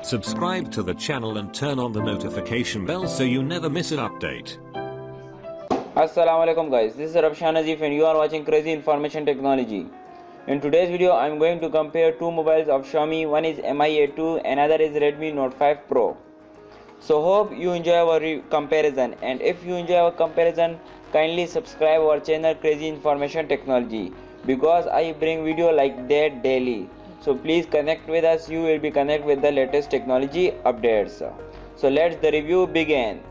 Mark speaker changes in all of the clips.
Speaker 1: Subscribe to the channel and turn on the notification bell so you never miss an update.
Speaker 2: Assalamualaikum guys, this is Rabshan Nazif and you are watching Crazy Information Technology. In today's video I am going to compare two mobiles of Xiaomi. One is Mi A2, another is Redmi Note 5 Pro. So hope you enjoy our comparison, and if you enjoy our comparison, kindly subscribe our channel Crazy Information Technology, because I bring video like that daily. So please connect with us, you will be connected with the latest technology updates. So let's the review begin.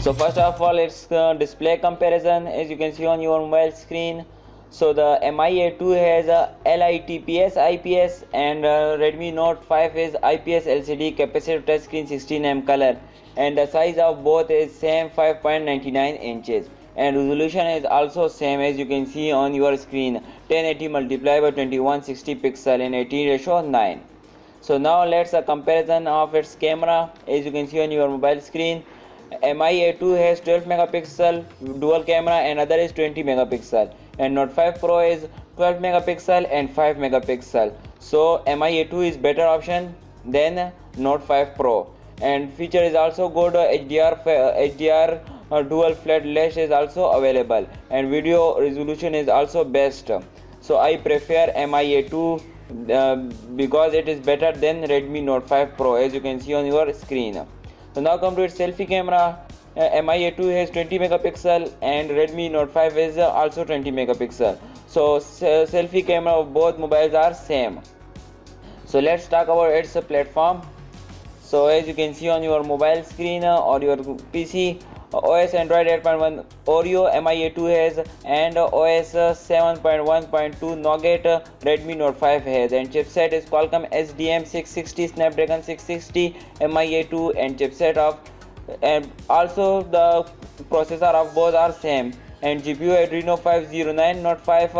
Speaker 2: So first of all, it's display comparison. As you can see on your mobile screen, so the Mi A2 has a LITPS IPS and Redmi Note 5 is IPS LCD capacitive touchscreen 16mm color, and the size of both is same 5.99 inches, and resolution is also same as you can see on your screen, 1080 multiplied by 2160 pixel in 18:9. So now let's a comparison of its camera. As you can see on your mobile screen, Mi A2 has 12 megapixel dual camera and other is 20 megapixel, and Note 5 Pro is 12 megapixel and 5 megapixel. So Mi A2 is better option than Note 5 Pro, and feature is also good. HDR dual flat lash is also available, and video resolution is also best. So I prefer Mi A2 because it is better than Redmi Note 5 Pro, as you can see on your screen. So now come to its selfie camera. Mi A2 has 20 megapixel and Redmi Note 5 is also 20 megapixel. So selfie camera of both mobiles are same. So let's talk about its platform. So as you can see on your mobile screen or your PC, OS Android 8.1 Oreo Mi A2 has, and OS 7.1.2 Nougat Redmi Note 5 has, and chipset is Qualcomm SDM 660 Snapdragon 660 Mi A2, and chipset of, and also the processor of both are same, and GPU Adreno 509 Note 5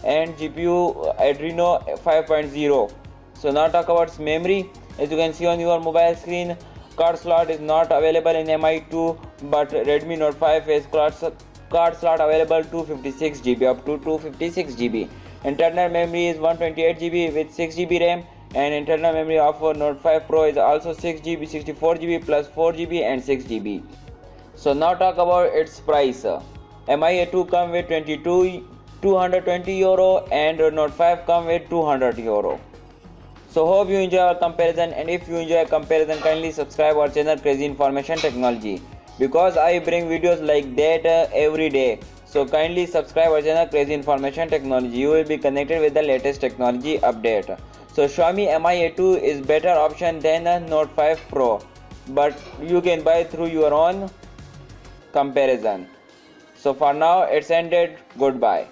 Speaker 2: and GPU Adreno 5.0. So now talk about memory. As you can see on your mobile screen, card slot is not available in Mi A2, but Redmi Note 5 has card slot available 256 GB up to 256 GB. Internal memory is 128 GB with 6 GB RAM, and internal memory of Note 5 Pro is also 6 GB, 64 GB plus 4 GB and 6 GB. So now talk about its price. Mi A2 come with 220 euro and Note 5 come with 200 euro. So hope you enjoy our comparison, and if you enjoy a comparison, kindly subscribe our channel Crazy Information Technology, because I bring videos like that every day. So kindly subscribe our channel Crazy Information Technology, you will be connected with the latest technology update. So Xiaomi Mi A2 is better option than Note 5 Pro, but you can buy through your own comparison. So for now it's ended. Goodbye.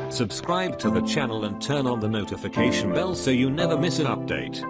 Speaker 1: Subscribe to the channel and turn on the notification bell so you never miss an update.